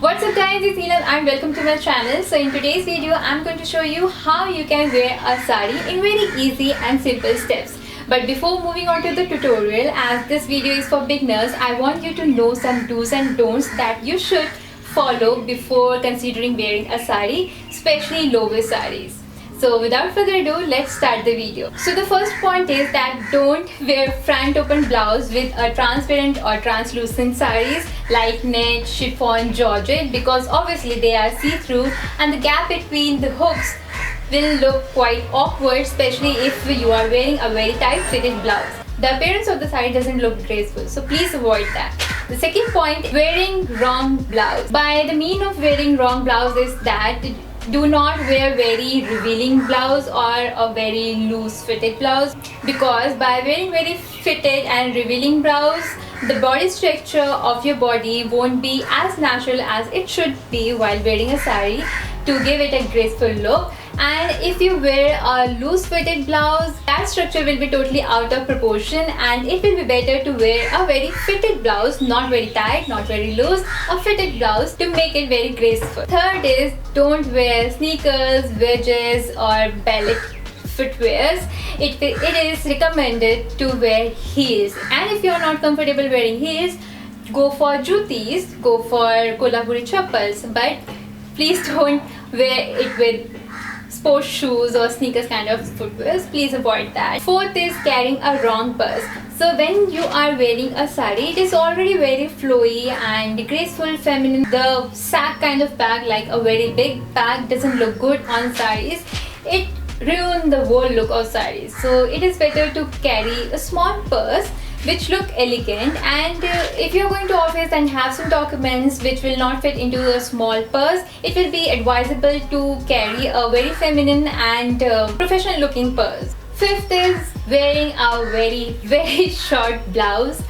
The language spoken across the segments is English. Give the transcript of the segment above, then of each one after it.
What's up guys, it's Neelam and welcome to my channel. So in today's video, I'm going to show you how you can wear a sari in very easy and simple steps. But before moving on to the tutorial, as this video is for beginners, I want you to know some do's and don'ts that you should follow before considering wearing a sari, especially low-waist saris. So without further ado, let's start the video. So the first point is that don't wear front open blouse with a transparent or translucent saris like net, chiffon, georgette, because obviously they are see-through and the gap between the hooks will look quite awkward, especially if you are wearing a very tight fitted blouse. The appearance of the sari doesn't look graceful, so please avoid that. The second point, wearing wrong blouse. By the mean of wearing wrong blouse is that do not wear very revealing blouse or a very loose fitted blouse, because by wearing very fitted and revealing blouse, the body structure of your body won't be as natural as it should be while wearing a sari to give it a graceful look. And if you wear a loose fitted blouse, that structure will be totally out of proportion, and it will be better to wear a very fitted blouse, not very tight, not very loose, a fitted blouse to make it very graceful. Third is, don't wear sneakers, wedges or ballet footwears. It is recommended to wear heels, and if you are not comfortable wearing heels, go for jutis, go for Kolhapuri chappals, but please don't wear it with sports shoes or sneakers kind of footwear. Please avoid that. Fourth is carrying a wrong purse. So when you are wearing a sari, it is already very flowy and graceful, feminine. The sack kind of bag, like a very big bag, doesn't look good on saris. It ruins the whole look of saris. So it is better to carry a small purse which look elegant, and if you're going to office and have some documents which will not fit into a small purse, it will be advisable to carry a very feminine and professional looking purse. Fifth is wearing a very short blouse.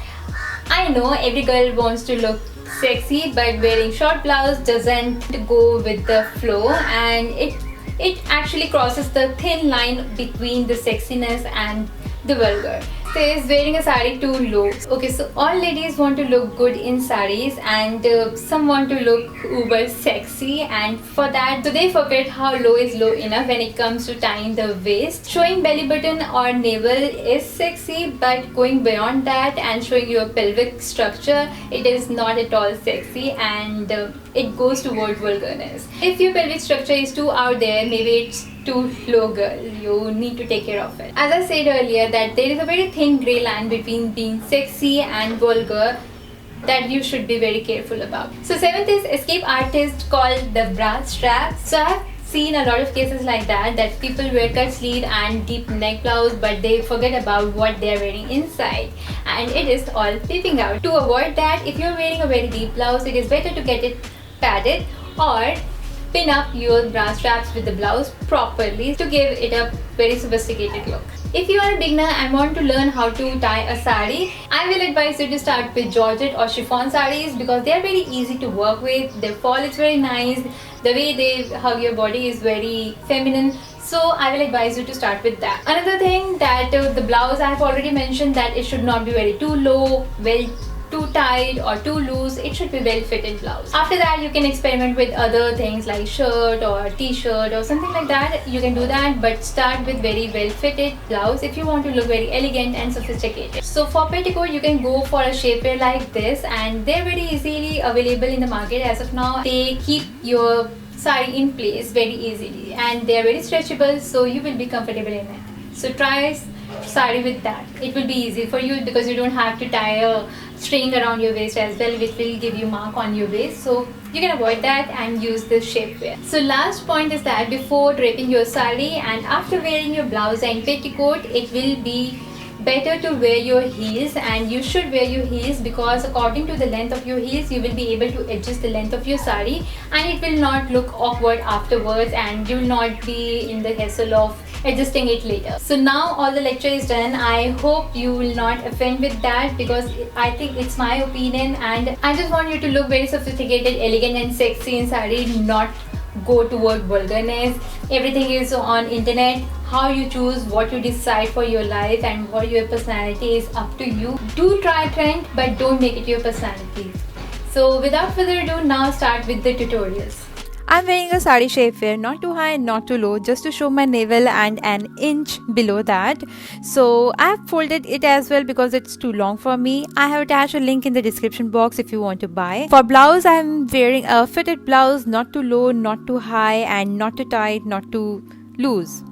I know every girl wants to look sexy, but wearing short blouse doesn't go with the flow, and it actually crosses the thin line between the sexiness and the vulgar. Is wearing a sari too low. Okay, so all ladies want to look good in saris, and some want to look uber sexy, and for that, so they forget how low is low enough when it comes to tying the waist. Showing belly button or navel is sexy, but going beyond that and showing your pelvic structure, it is not at all sexy, and it goes toward vulgarness. If your pelvic structure is too out there, maybe it's too low, girl, you need to take care of it. As I said earlier, that there is a very thin grey line between being sexy and vulgar that you should be very careful about. So seventh is escape artist called the bra strap. So I have seen a lot of cases like that people wear cut sleeve and deep neck blouse, but they forget about what they are wearing inside, and it is all peeping out. To avoid that, if you are wearing a very deep blouse, it is better to get it padded or pin up your bra straps with the blouse properly to give it a very sophisticated look. If you are a beginner and want to learn how to tie a sari, I will advise you to start with georgette or chiffon saris, because they are very easy to work with. Their fall is very nice. The way they hug your body is very feminine. So I will advise you to start with that. Another thing, that the blouse, I have already mentioned that it should not be very too low, too tight or too loose. It should be well fitted blouse. After that, you can experiment with other things like shirt or t-shirt or something like that. You can do that, but start with very well fitted blouse if you want to look very elegant and sophisticated. So for petticoat, you can go for a shapewear like this, and they're very easily available in the market as of now. They keep your sari in place very easily, and they're very stretchable, so you will be comfortable in it. So try sari with that. It will be easy for you because you don't have to tie a string around your waist as well, which will give you mark on your waist. So you can avoid that and use this shapewear. So last point is that before draping your sari and after wearing your blouse and petticoat, it will be better to wear your heels, and you should wear your heels because according to the length of your heels, you will be able to adjust the length of your sari, and it will not look awkward afterwards, and you will not be in the hassle of adjusting it later. So now all the lecture is done. I hope you will not offend with that, because I think it's my opinion, and I just want you to look very sophisticated, elegant and sexy in sari, not go toward vulgarness. Everything is on internet. How you choose, what you decide for your life and what your personality is up to you. Do try trend, but don't make it your personality. So without further ado, now start with the tutorials. I'm wearing a sari shape wear, not too high and not too low, just to show my navel and an inch below that. So I've folded it as well because it's too long for me. I have attached a link in the description box if you want to buy. For blouse, I'm wearing a fitted blouse, not too low, not too high, and not too tight, not too loose.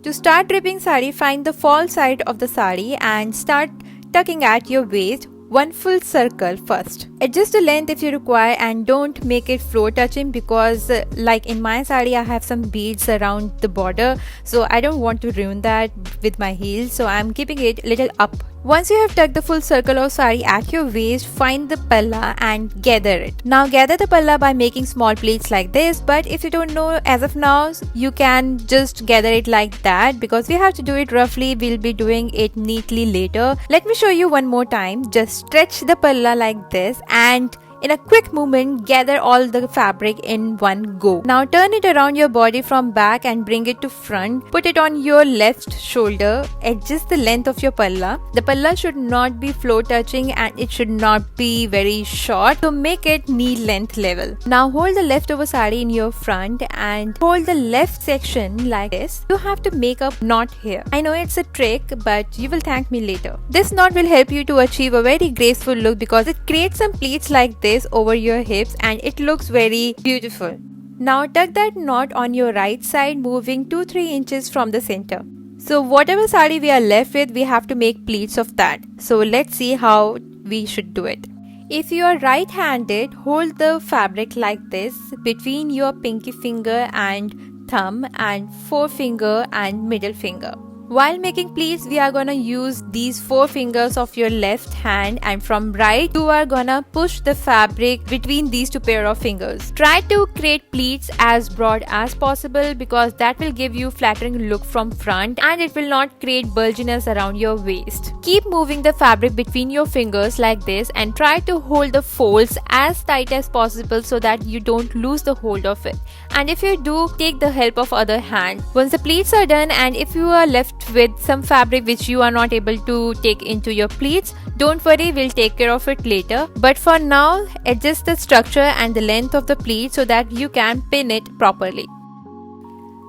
To start dripping sari, find the fall side of the sari and start tucking at your waist. One full circle first. Adjust the length if you require and don't make it floor touching because like in my sari I have some beads around the border, so I don't want to ruin that with my heels, so I'm keeping it a little up. Once you have tucked the full circle of sari at your waist, find the palla and gather it. Now gather the palla by making small pleats like this, but if you don't know as of now, you can just gather it like that because we have to do it roughly. We'll be doing it neatly later. Let me show you one more time. Just stretch the palla like this and in a quick movement, gather all the fabric in one go. Now turn it around your body from back and bring it to front. Put it on your left shoulder. Adjust the length of your palla. The palla should not be floor touching and it should not be very short. So make it knee length level. Now hold the leftover sari in your front and hold the left section like this. You have to make a knot here. I know it's a trick, but you will thank me later. This knot will help you to achieve a very graceful look because it creates some pleats like this over your hips and it looks very beautiful. Now tuck that knot on your right side, moving 2-3 inches from the center. So whatever sari we are left with, we have to make pleats of that. So let's see how we should do it. If you are right-handed, hold the fabric like this between your pinky finger and thumb and forefinger and middle finger. While making pleats, we are gonna use these 4 fingers of your left hand, and from right, you are gonna push the fabric between these 2 pair of fingers. Try to create pleats as broad as possible because that will give you flattering look from front and it will not create bulginess around your waist. Keep moving the fabric between your fingers like this and try to hold the folds as tight as possible so that you don't lose the hold of it. And if you do, take the help of other hand. Once the pleats are done and if you are left with some fabric which you are not able to take into your pleats, don't worry, we'll take care of it later. But for now, adjust the structure and the length of the pleat so that you can pin it properly.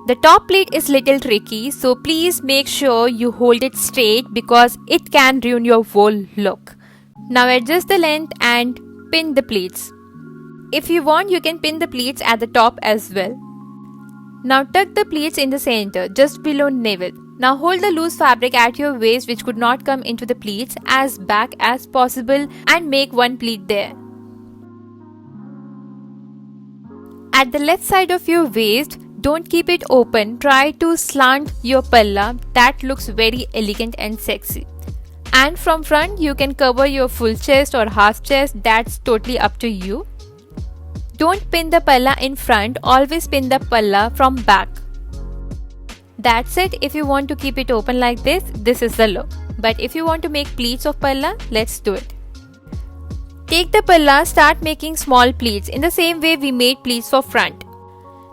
The top pleat is little tricky, so please make sure you hold it straight because it can ruin your whole look. Now adjust the length and pin the pleats. If you want, you can pin the pleats at the top as well. Now tuck the pleats in the center, just below navel. Now hold the loose fabric at your waist which could not come into the pleats as back as possible and make one pleat there. At the left side of your waist, don't keep it open. Try to slant your palla. That looks very elegant and sexy. And from front, you can cover your full chest or half chest. That's totally up to you. Don't pin the palla in front. Always pin the palla from back. That's it. If you want to keep it open like this, this is the look. But if you want to make pleats of palla, let's do it. Take the palla, start making small pleats in the same way we made pleats for front.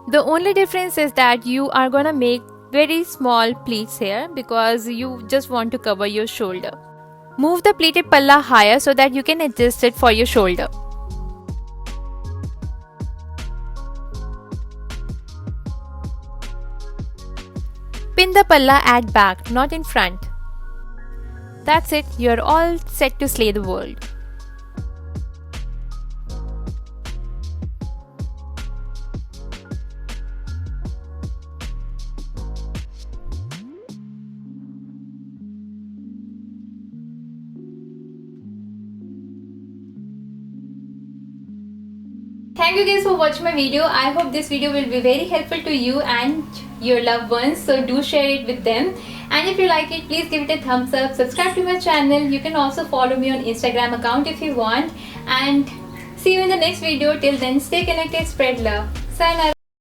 The only difference is that you are gonna make very small pleats here because you just want to cover your shoulder. Move the pleated palla higher so that you can adjust it for your shoulder. Pin the palla at back, not in front. That's it, you're all set to slay the world. Thank you guys for watching my video. I hope this video will be very helpful to you and your loved ones, so do share it with them. And if you like it, please give it a thumbs up, subscribe to my channel. You can also follow me on Instagram account if you want, and see you in the next video. Till then, stay connected, spread love. Sayonara.